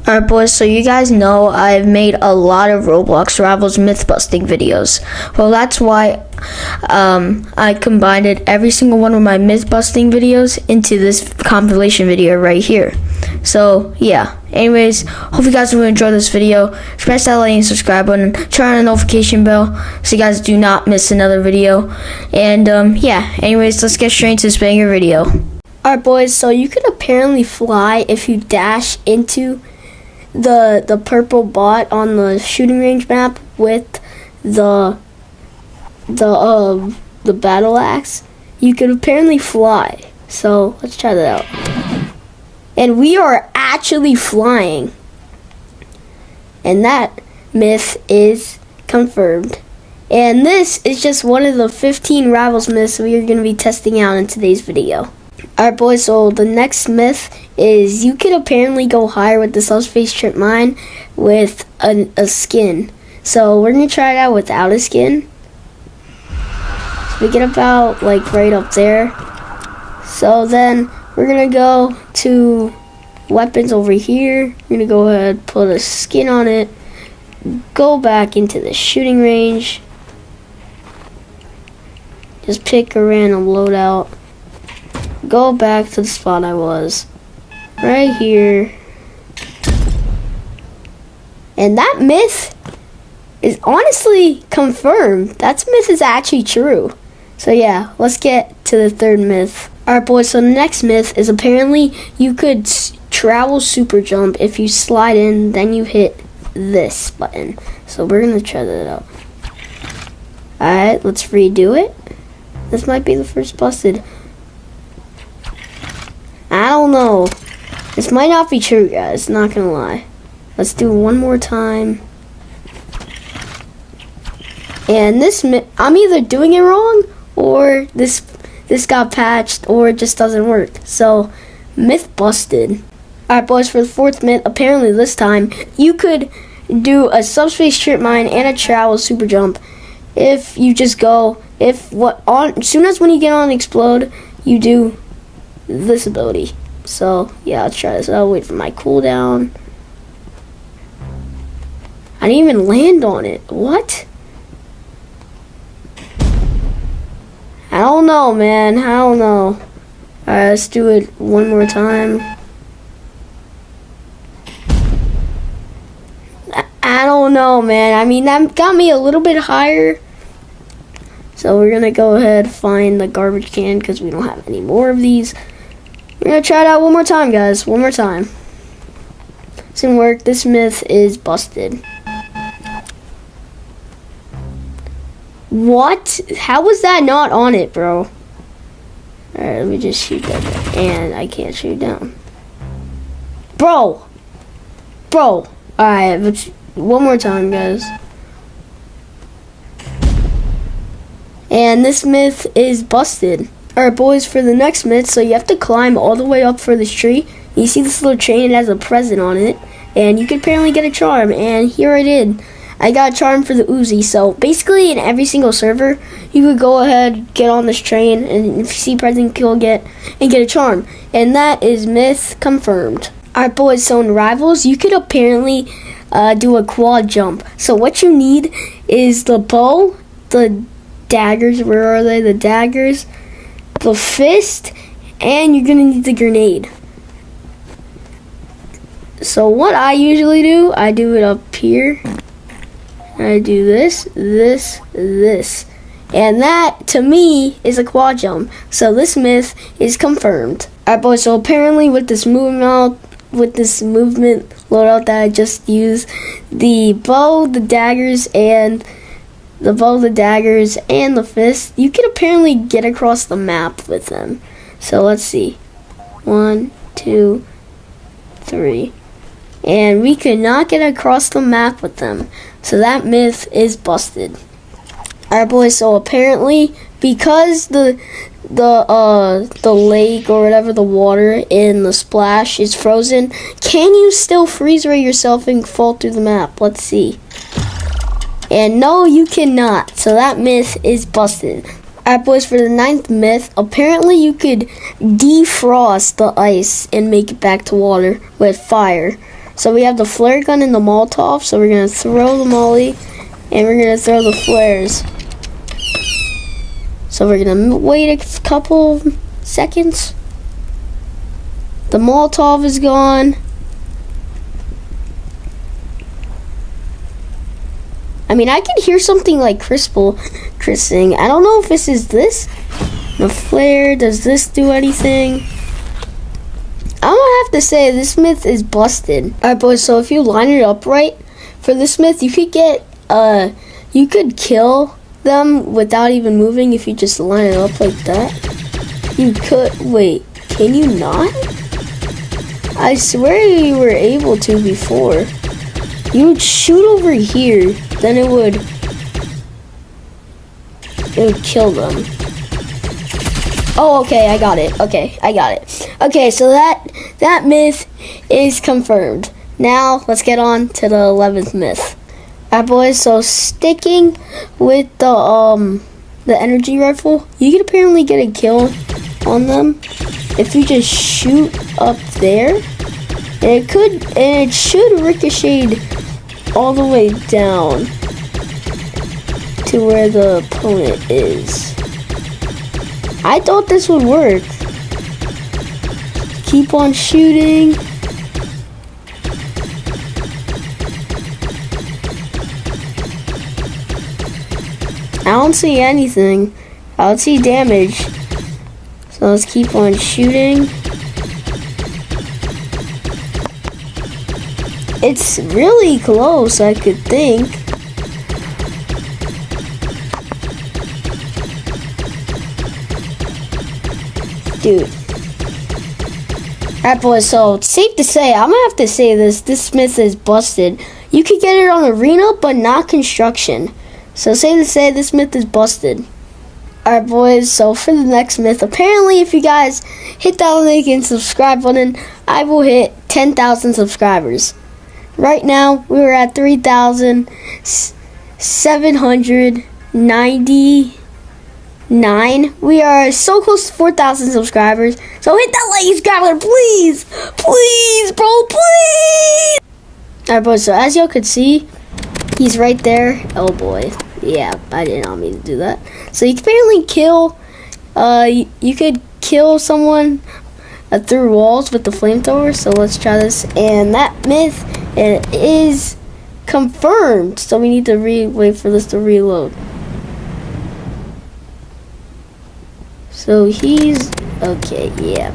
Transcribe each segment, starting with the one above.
Alright boys, so you guys know I've made a lot of Roblox Rivals myth busting videos. Well, that's why I combined every single one of my myth busting videos into this compilation video right here. So yeah, anyways, hope you guys will enjoy this video. Smash that like and subscribe button, turn on the notification bell so you guys do not miss another video. And yeah, anyways, let's get straight into this banger video. Alright boys, so you could apparently fly if you dash into the purple bot on the shooting range map with the battle axe. You could apparently fly. So let's try that out. And we are actually flying. And that myth is confirmed. And this is just one of the 15 Rivals myths we are going to be testing out in today's video. Alright boys, so the next myth is you could apparently go higher with the subspace trip mine with a skin. So we're going to try it out without a skin. So we get about like right up there. So then we're going to go to weapons over here. We're going to go ahead, put a skin on it, go back into the shooting range. Just pick a random loadout. Go back to the spot I was. Right here. And that myth is honestly confirmed. That myth is actually true. So yeah, let's get to the third myth. Alright boys, so the next myth is apparently you could travel super jump if you slide in, then you hit this button. So we're going to try that out. Alright, let's redo it. This might be the first busted. I don't know. This might not be true, guys. Not gonna lie. Let's do it one more time. And this, I'm either doing it wrong, or this got patched, or it just doesn't work. So, myth busted. Alright boys, for the fourth myth, apparently this time, you could do a subspace trip mine and a travel super jump if you just go, as soon as when you get on explode, you do this ability. So yeah, let's try this out. Wait for my cooldown. I didn't even land on it. What? I don't know, man. I don't know. Alright, let's do it one more time. I don't know, man. I mean, that got me a little bit higher. So we're gonna go ahead and find the garbage can because we don't have any more of these. We're going to try it out one more time, guys. One more time. This didn't work. This myth is busted. What? How was that not on it, bro? Alright, let me just shoot that down. And I can't shoot down. Bro! Alright, one more time, guys. And this myth is busted. Alright boys, for the next myth, so you have to climb all the way up for this tree. You see this little chain, it has a present on it. And you can apparently get a charm, and here I did. I got a charm for the Uzi. So basically in every single server, you could go ahead, get on this train, and if you see present, you'll get a charm. And that is myth confirmed. Alright boys, so in Rivals, you could apparently do a quad jump. So what you need is the bow, the daggers, where are they? The daggers, the fist, and you're gonna need the grenade. So what I usually do, I do it up here. I do this, and that to me is a quad jump. So this myth is confirmed. Alright boys, so apparently with this movement loadout that I just used, the bow, the daggers, and the fist, you can apparently get across the map with them. So let's see. 1, 2, 3. And we could not get across the map with them. So that myth is busted. Alright boys, so apparently because the lake or whatever, the water in the splash is frozen, can you still freeze ray yourself and fall through the map? Let's see. And no, you cannot. So that myth is busted. Alright boys, for the 9th myth, apparently you could defrost the ice and make it back to water with fire. So we have the flare gun and the Molotov. So we're gonna throw the molly, and we're gonna throw the flares. So we're gonna wait a couple seconds. The Molotov is gone. I mean, I can hear something like Chris saying. I don't know if this is this. The flare, does this do anything? I'm gonna have to say this myth is busted. Alright boys, so if you line it up right for this myth, you could get you could kill them without even moving if you just line it up like that. You could wait, can you not? I swear you were able to before. You would shoot over here, then it would kill them. Oh, okay, I got it. Okay, I got it. Okay, so that myth is confirmed. Now, let's get on to the 11th myth. Alright, boys, so sticking with the energy rifle, you can apparently get a kill on them if you just shoot up there. And it should ricochet all the way down to where the opponent is. I thought this would work. Keep on shooting. I don't see anything. I don't see damage. So let's keep on shooting. It's really close, I could think. Dude. Alright boys, so it's safe to say, I'm gonna have to say this myth is busted. You could get it on arena, but not construction. So safe to say, this myth is busted. Alright boys, so for the next myth, apparently if you guys hit that like and subscribe button, I will hit 10,000 subscribers. Right now, we are at 3,799. We are so close to 4,000 subscribers. So hit that like and subscribe button, please. Please, bro, please. Alright, boys, so as y'all could see, he's right there. Oh, boy. Yeah, I did not mean to do that. So you can apparently kill, you could kill someone through walls with the flamethrower. So let's try this. And that myth, it is confirmed. So we need to wait for this to reload. So he's okay, yeah.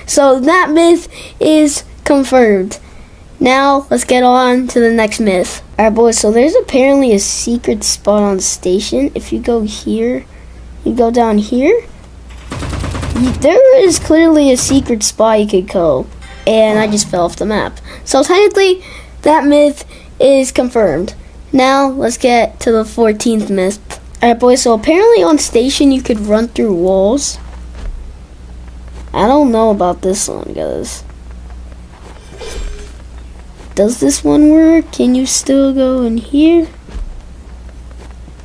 So that myth is confirmed. Now let's get on to the next myth. Alright boys, so there's apparently a secret spot on the station. If you go here, you go down here, there is clearly a secret spot you could go. And I just fell off the map. So technically, that myth is confirmed. Now, let's get to the 14th myth. Alright boys, so apparently on station you could run through walls. I don't know about this one, guys. Does this one work? Can you still go in here?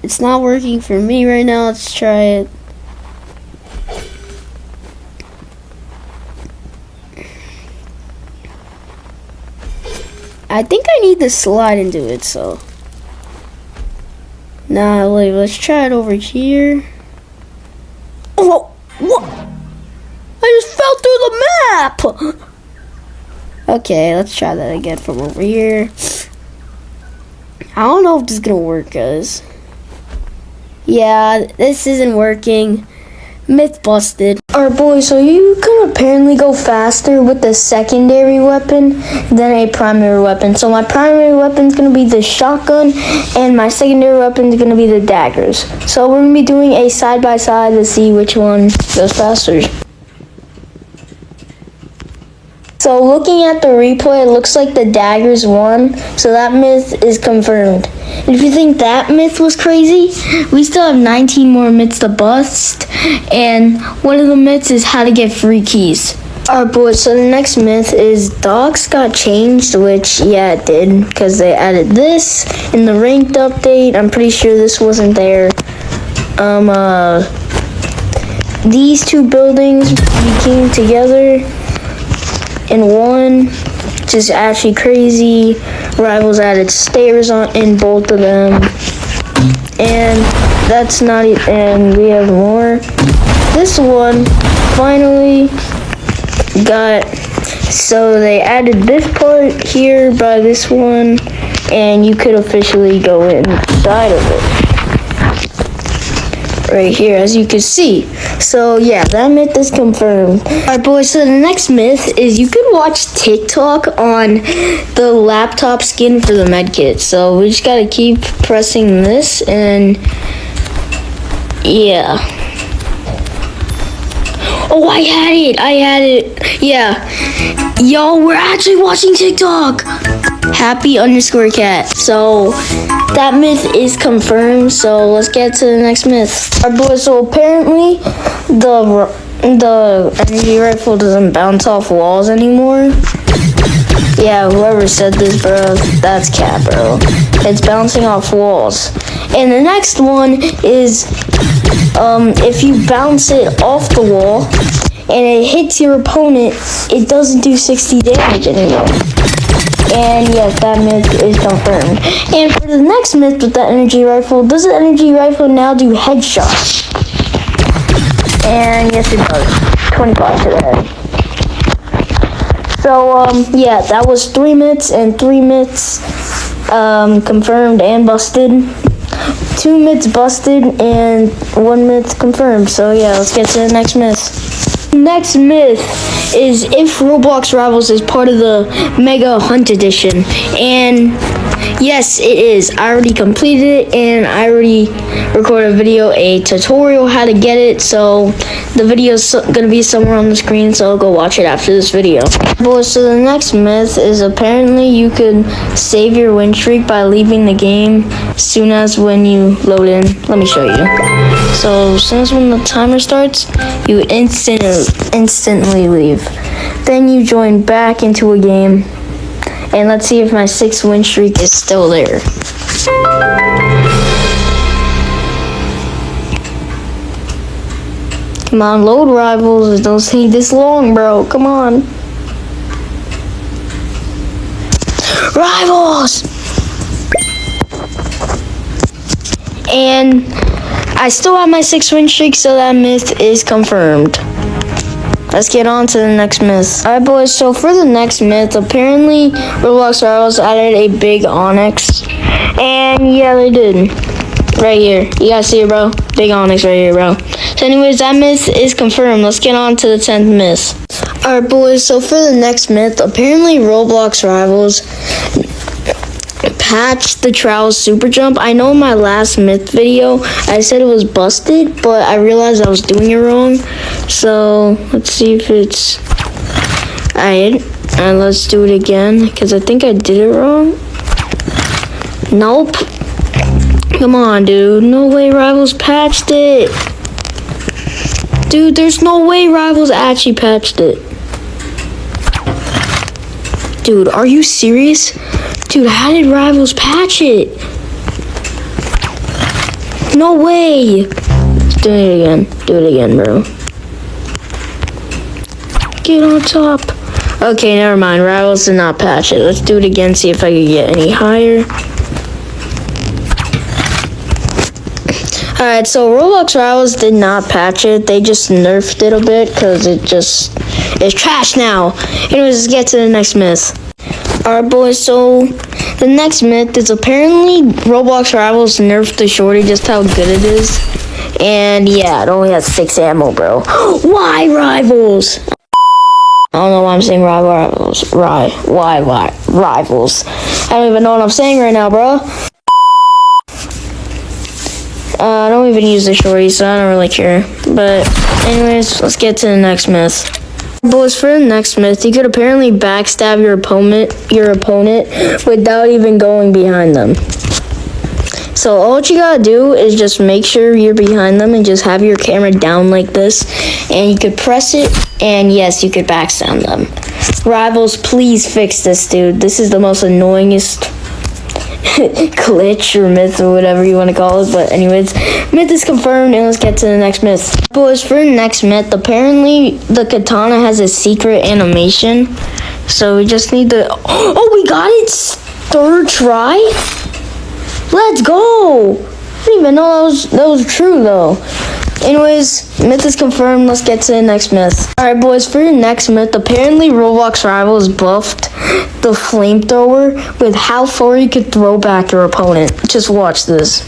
It's not working for me right now. Let's try it. I think I need to slide into it, so. Nah, wait, let's try it over here. Oh, what? I just fell through the map! Okay, let's try that again from over here. I don't know if this is gonna work, guys. Yeah, this isn't working. Myth busted. Alright boys, so you can apparently go faster with the secondary weapon than a primary weapon. So my primary weapon is going to be the shotgun and my secondary weapon is going to be the daggers. So we're going to be doing a side by side to see which one goes faster. So looking at the replay, it looks like the daggers won. So that myth is confirmed. And if you think that myth was crazy, we still have 19 more myths to bust. And one of the myths is how to get free keys. Alright boys, so the next myth is dogs got changed, which yeah it did, because they added this in the ranked update. I'm pretty sure this wasn't there. These two buildings became together. in one, which is actually crazy. Rivals added stairs in both of them. And that's not it, and we have more. This one finally got, so they added this part here by this one, and you could officially go inside of it. Right here, as you can see. So yeah, that myth is confirmed. Alright boys, so the next myth is you could watch TikTok on the laptop skin for the medkit. So we just gotta keep pressing this, and yeah. Oh, I had it. Yeah. Yo, we're actually watching TikTok. Happy_cat. So that myth is confirmed. So let's get to the next myth. Alright boys, so apparently the energy rifle doesn't bounce off walls anymore. Yeah, whoever said this, bro, that's cat, bro. It's bouncing off walls. And the next one is if you bounce it off the wall and it hits your opponent, it doesn't do 60 damage anymore. And yes, that myth is confirmed. And for the next myth with the energy rifle, does the energy rifle now do headshots? And yes, it does. 25 to the head. So, yeah, that was 3 myths, and 3 myths confirmed and busted. 2 myths busted and 1 myth confirmed. So yeah, let's get to the next myth. Next myth is if Roblox Rivals is part of the Mega Hunt Edition. And yes, it is. I already completed it, and I already recorded a video, a tutorial how to get it. So the video is going to be somewhere on the screen, so go watch it after this video. Boys, so the next myth is apparently you can save your win streak by leaving the game as soon as when you load in. Let me show you. So as soon as when the timer starts, you instantly leave. Then you join back into a game, and let's see if my 6 win streak is still there. Come on, load Rivals. It don't take this long, bro. Come on. Rivals! And I still have my 6 win streak, so that myth is confirmed. Let's get on to the next myth. Alright boys, so for the next myth, apparently Roblox Rivals added a big onyx. And yeah, they did. Right here. You guys see it, bro? Big onyx right here, bro. So anyways, that myth is confirmed. Let's get on to the 10th myth. Alright boys, so for the next myth, apparently Roblox Rivals patched the Trowel super jump. I know in my last myth video I said it was busted, but I realized I was doing it wrong. So let's see if it's alright, and let's do it again because I think I did it wrong. Nope. Come on, dude. No way Rivals patched it. Dude, there's no way Rivals actually patched it. Dude, are you serious? Dude, how did Rivals patch it? No way. Do it again. Do it again, bro. Get on top. Okay, never mind. Rivals did not patch it. Let's do it again, see if I can get any higher. Alright, so Roblox Rivals did not patch it. They just nerfed it a bit because it's trash now. Anyways, let's get to the next myth. Alright boys, so the next myth is apparently Roblox Rivals nerfed the shorty, just how good it is. And yeah, it only has 6 ammo, bro. Why Rivals? I don't know why I'm saying Rivals. Why Rivals? I don't even know what I'm saying right now, bro. I don't even use the shorty, so I don't really care. But anyways, let's get to the next myth. Boys, for the next myth, you could apparently backstab your opponent without even going behind them. So all you gotta do is just make sure you're behind them and just have your camera down like this, and you could press it, and yes, you could backstab them. Rivals, please fix this, dude. This is the most annoyingest glitch or myth or whatever you want to call it. But anyways, myth is confirmed, and let's get to the next myth. Boys, for the next myth, apparently the katana has a secret animation, so we just need to. Oh, we got it! Third try. Let's go! I didn't even know that was true though. Anyways, myth is confirmed. Let's get to the next myth. Alright, boys, for the next myth, apparently Roblox Rivals buffed the flamethrower with how far you could throw back your opponent. Just watch this.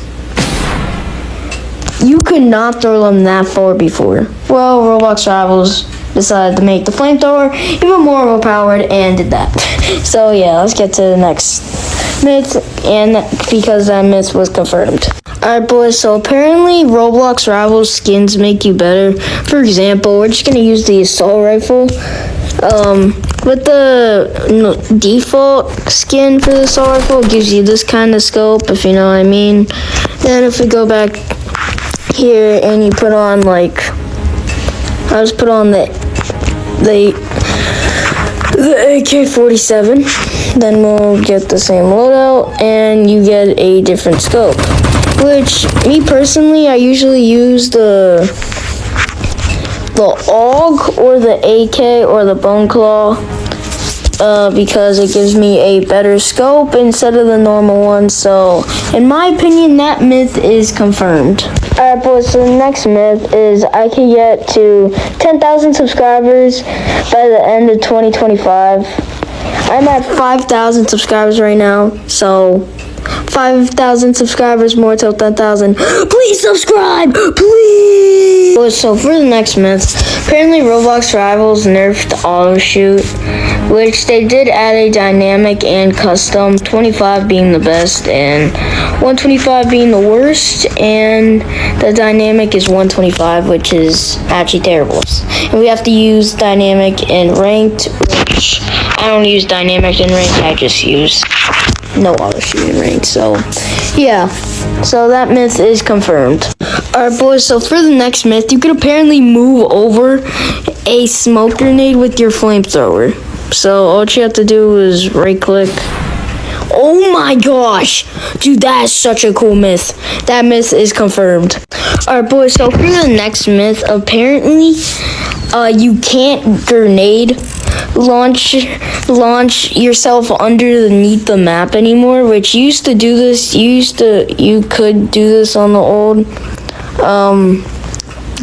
You could not throw them that far before. Well, Roblox Rivals decided to make the flamethrower even more overpowered and did that. So yeah, let's get to the next myth, and because that myth was confirmed. Alright, boys, so apparently Roblox Rivals skins make you better. For example, we're just going to use the assault rifle. With the default skin for the assault rifle, it gives you this kind of scope, if you know what I mean. Then if we go back here and you put on, like, I just put on the AK-47, then we'll get the same loadout, and you get a different scope. Which, me personally, I usually use the AUG or the AK or the Bone Claw because it gives me a better scope instead of the normal one. So, in my opinion, that myth is confirmed. Alright, boys, so the next myth is I can get to 10,000 subscribers by the end of 2025. I'm at 5,000 subscribers right now, so 5,000 subscribers more till 10,000. Please subscribe, please! So for the next myth, apparently Roblox Rivals nerfed auto shoot, which they did add a dynamic and custom, 25 being the best and 125 being the worst, and the dynamic is 125, which is actually terrible. And we have to use dynamic in ranked, which I don't use dynamic in ranked, I just use no auto shooting ranked. So yeah, so that myth is confirmed. Alright, boys, so for the next myth, you can apparently move over a smoke grenade with your flamethrower. So all you have to do is right click. Oh my gosh, dude, that is such a cool myth. That myth is confirmed. Alright, boys, so for the next myth, apparently you can't grenade launch yourself underneath the map anymore, which you used to do this. You could do this on the old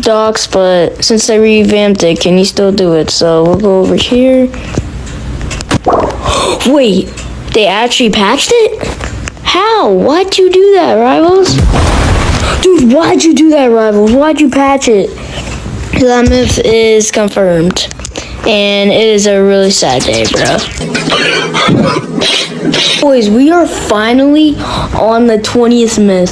docs, but since they revamped it, can you still do it? So we'll go over here. Wait, they actually patched it? How? Why'd you do that, Rivals? Dude, why'd you do that, Rivals? Why'd you patch it? That myth is confirmed. And it is a really sad day, bro. Boys, we are finally on the 20th myth.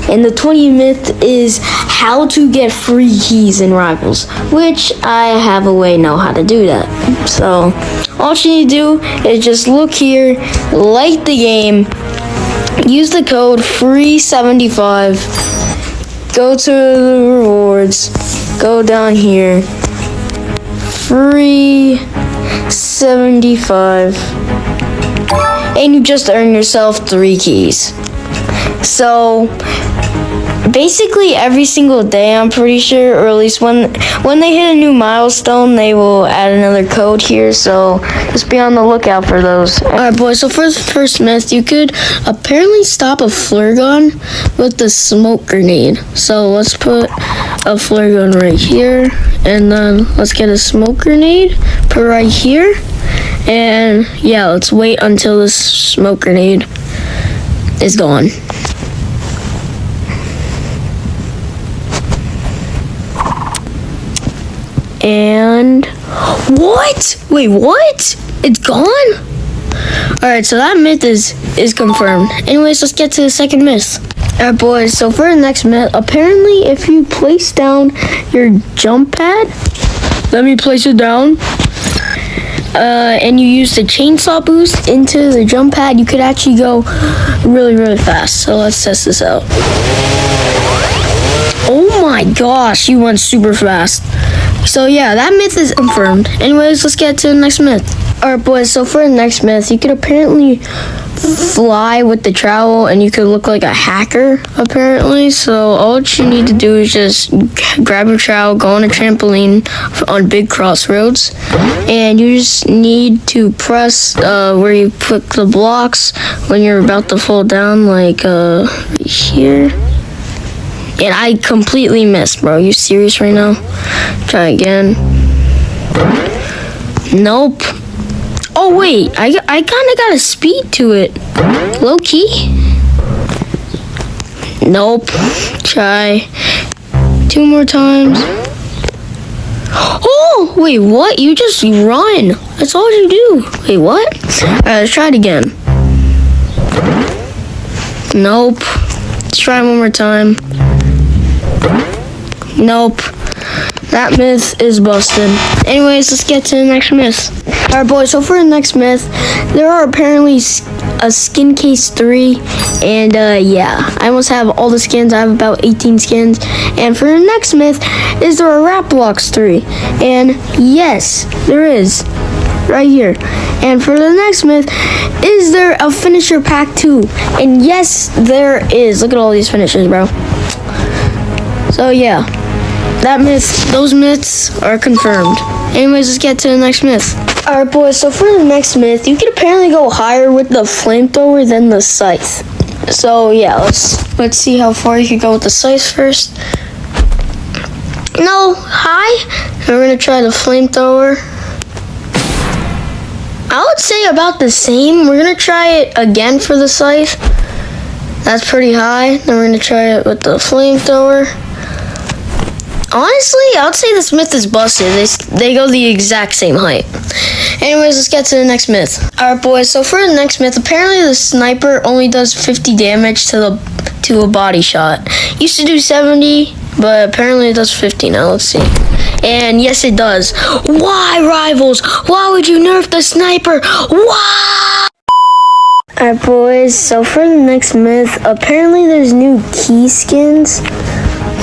And the 20th myth is how to get free keys in Rivals, which I have a way know how to do that. So, all you need to do is just look here, like the game, use the code FREE75, go to the rewards, go down here, FREE75, and you just earn yourself 3 keys. So basically every single day, I'm pretty sure, or at least when they hit a new milestone, they will add another code here, so just be on the lookout for those. Alright, boys, so for the first myth, you could apparently stop a flare gun with the smoke grenade. So let's put a flare gun right here, and then let's get a smoke grenade, put it right here, and yeah, let's wait until this smoke grenade is gone. And what? Wait, what? It's gone? Alright, so that myth is confirmed. Anyways, let's get to the second myth. Alright, boys, so for the next myth, apparently if you place down your jump pad, let me place it down, and you use the chainsaw boost into the jump pad, you could actually go really, really fast. So let's test this out. Oh my gosh, you went super fast. So yeah, that myth is confirmed. Anyways, let's get to the next myth. Alright, boys, so for the next myth, you could apparently fly with the trowel and you could look like a hacker, apparently. So all you need to do is just grab your trowel, go on a trampoline on big crossroads, and you just need to press where you put the blocks when you're about to fall down, like right here. And I completely missed, bro. You serious right now? Try again. Nope. Oh wait, I kind of got a speed to it. Low key. Nope. Try 2 more times. Oh wait, what? You just run. That's all you do. Wait, what? Alright, let's try it again. Nope. Let's try it one more time. Nope. That myth is busted. Anyways, let's get to the next myth. Alright, boys, so for the next myth, there are apparently a skin case 3, and yeah, I almost have all the skins. I have about 18 skins. And for the next myth, is there a Roblox 3? And yes, there is. Right here. And for the next myth, is there a finisher pack 2? And yes, there is. Look at all these finishers, bro. So yeah, that myth, those myths are confirmed. Anyways, let's get to the next myth. Alright, boys, so for the next myth, you can apparently go higher with the flamethrower than the scythe. So yeah, let's see how far you can go with the scythe first. No, high. We're gonna try the flamethrower. I would say about the same. We're gonna try it again for the scythe. That's pretty high. Then we're gonna try it with the flamethrower. Honestly, I would say this myth is busted. They go the exact same height. Anyways, let's get to the next myth. Alright, boys, so for the next myth, apparently the sniper only does 50 damage to a body shot. Used to do 70, but apparently it does 50 now. Let's see. And yes, it does. Why, rivals? Why would you nerf the sniper? Why? Alright, boys, so for the next myth, apparently there's new key skins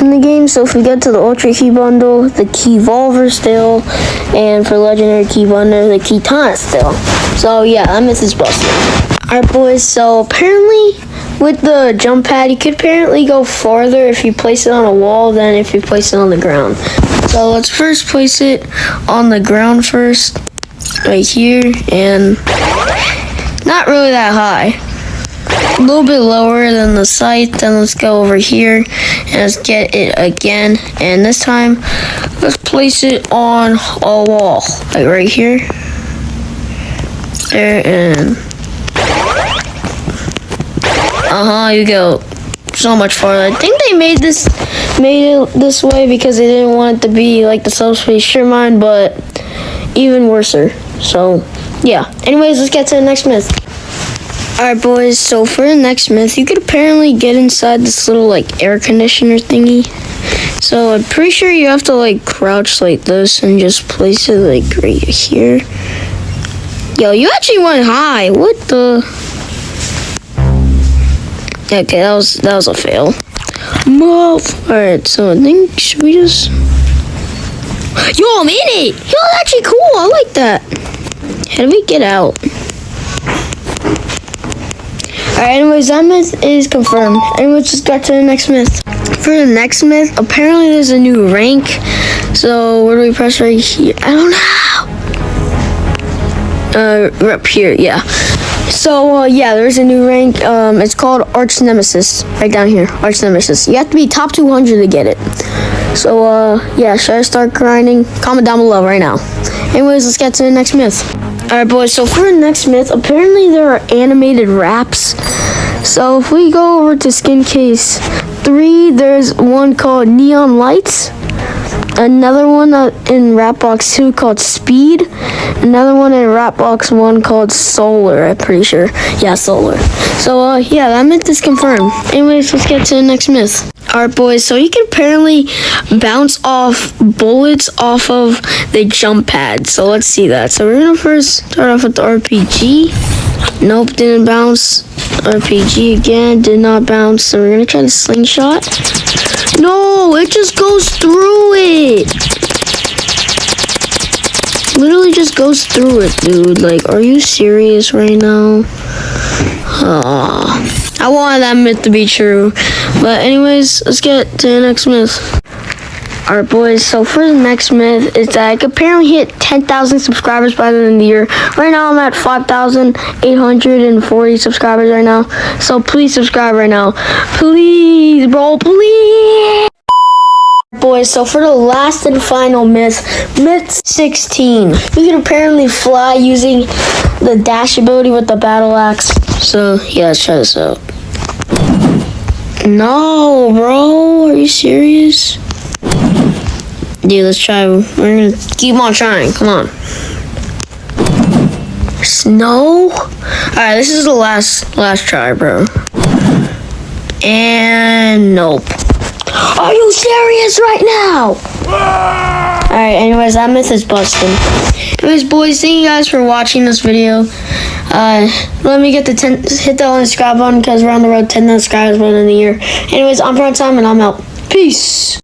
in the game. So if we go to the Ultra Key Bundle, the Key Volver still, and for Legendary Key Bundle, the Key Taunt still. So yeah, that myth is busted. Alright, boys, so apparently with the jump pad, you could apparently go farther if you place it on a wall than if you place it on the ground. So let's first place it on the ground first, right here, and not really that high. A little bit lower than the scythe. Then let's go over here and let's get it again. And this time, let's place it on a wall, like right here. There, and you go so much farther. I think they made it this way because they didn't want it to be like the subspace Shermine, but even worser. So yeah. Anyways, let's get to the next myth. Alright, boys, so for the next myth, you could apparently get inside this little like air conditioner thingy. So I'm pretty sure you have to like crouch like this and just place it like right here. Yo, you actually went high. What the? Okay, that was a fail. Move. Alright, so I think, should we just... Yo, I'm in it! Yo, that's actually cool. I like that. How do we get out? Alright, anyways, that myth is confirmed. Anyways, just got to the next myth. For the next myth, apparently there's a new rank. So, where do we press right here? I don't know. Up here, yeah. So, yeah, there's a new rank. It's called Arch Nemesis. Right down here, Arch Nemesis. You have to be top 200 to get it. So, yeah, should I start grinding? Comment down below right now. Anyways, let's get to the next myth. Alright, boys, so for the next myth, apparently there are animated wraps. So, if we go over to Skin Case 3, there's one called Neon Lights. Another one in Rapbox 2 called Speed. Another one in Rapbox 1 called Solar, I'm pretty sure. Yeah, Solar. So, yeah, that myth is confirmed. Anyways, let's get to the next myth. Alright, boys, so you can apparently bounce off bullets off of the jump pad. So, let's see that. So, we're going to first start off with the RPG. Nope, didn't bounce. RPG again, did not bounce. So, we're going to try the slingshot. No, it just goes through it. literally just goes through it, dude. Like, are you serious right now? I wanted that myth to be true. But anyways, let's get to the next myth. Alright, boys, so for the next myth, it's that I could apparently hit 10,000 subscribers by the end of the year. Right now, I'm at 5,840 subscribers right now. So please subscribe right now. Please, bro, please. Boys, so for the last and final myth 16. You can apparently fly using the dash ability with the battle axe. So, yeah, let's try this out. No, bro, are you serious? Dude, let's try. We're gonna keep on trying. Come on. No. Alright, this is the last try, bro. And nope. Are you serious right now? Alright, anyways, that myth is busted. Anyways, boys, thank you guys for watching this video. Let me get hit the subscribe button because we're on the road to 10,000 subscribers by the end of the year. Anyways, I'm Time and I'm out. Peace.